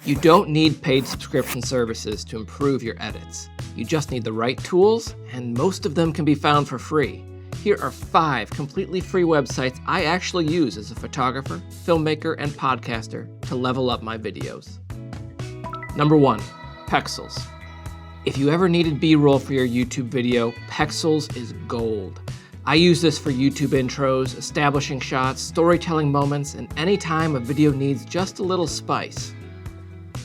You don't need paid subscription services to improve your edits. You just need the right tools, and most of them can be found for free. Here are 5 completely free websites I actually use as a photographer, filmmaker, and podcaster to level up my videos. Number 1, Pexels. If you ever needed B-roll for your YouTube video, Pexels is gold. I use this for YouTube intros, establishing shots, storytelling moments, and any time a video needs just a little spice.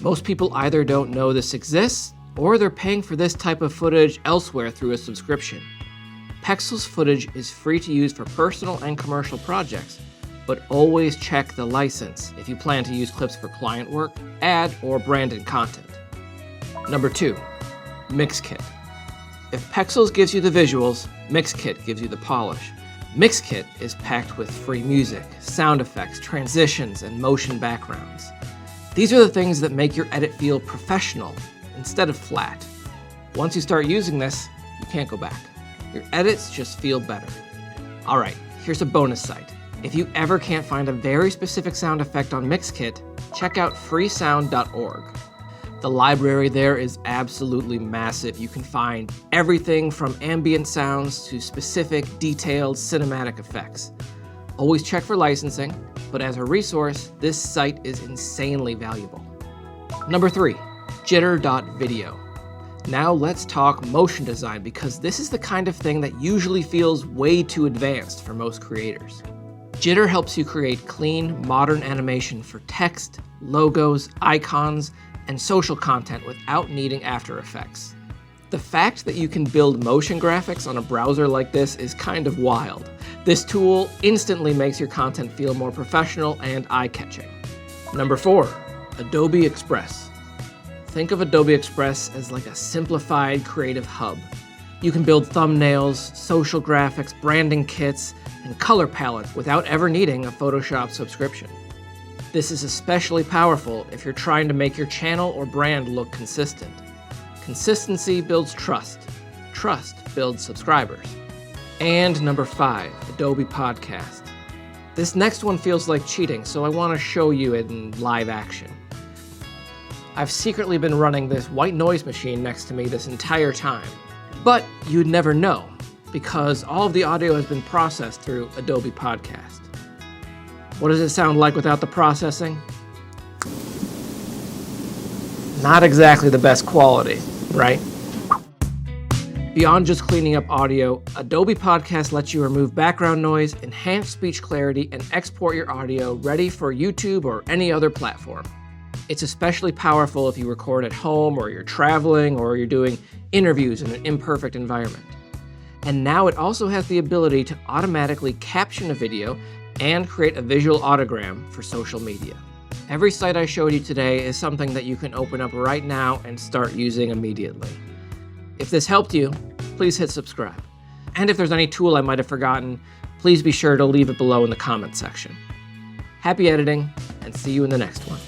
Most people either don't know this exists, or they're paying for this type of footage elsewhere through a subscription. Pexels footage is free to use for personal and commercial projects, but always check the license if you plan to use clips for client work, ad, or branded content. Number 2, Mixkit. If Pexels gives you the visuals, Mixkit gives you the polish. Mixkit is packed with free music, sound effects, transitions, and motion backgrounds. These are the things that make your edit feel professional instead of flat. Once you start using this, you can't go back. Your edits just feel better. All right, here's a bonus site. If you ever can't find a very specific sound effect on Mixkit, check out freesound.org. The library there is absolutely massive. You can find everything from ambient sounds to specific, detailed cinematic effects. Always check for licensing, but as a resource, this site is insanely valuable. Number 3, jitter.video. Now let's talk motion design, because this is the kind of thing that usually feels way too advanced for most creators. Jitter helps you create clean, modern animation for text, logos, icons, and social content without needing After Effects. The fact that you can build motion graphics on a browser like this is kind of wild. This tool instantly makes your content feel more professional and eye-catching. Number 4, Adobe Express. Think of Adobe Express as like a simplified creative hub. You can build thumbnails, social graphics, branding kits, and color palettes without ever needing a Photoshop subscription. This is especially powerful if you're trying to make your channel or brand look consistent. Consistency builds trust. Trust builds subscribers. And number 5, Adobe Podcast. This next one feels like cheating, so I want to show you it in live action. I've secretly been running this white noise machine next to me this entire time, but you'd never know because all of the audio has been processed through Adobe Podcast. What does it sound like without the processing? Not exactly the best quality, right? Beyond just cleaning up audio, Adobe Podcast lets you remove background noise, enhance speech clarity, and export your audio ready for YouTube or any other platform. It's especially powerful if you record at home, or you're traveling, or you're doing interviews in an imperfect environment. And now it also has the ability to automatically caption a video and create a visual autogram for social media. Every site I showed you today is something that you can open up right now and start using immediately. If this helped you, please hit subscribe. And if there's any tool I might have forgotten, please be sure to leave it below in the comments section. Happy editing, and see you in the next one.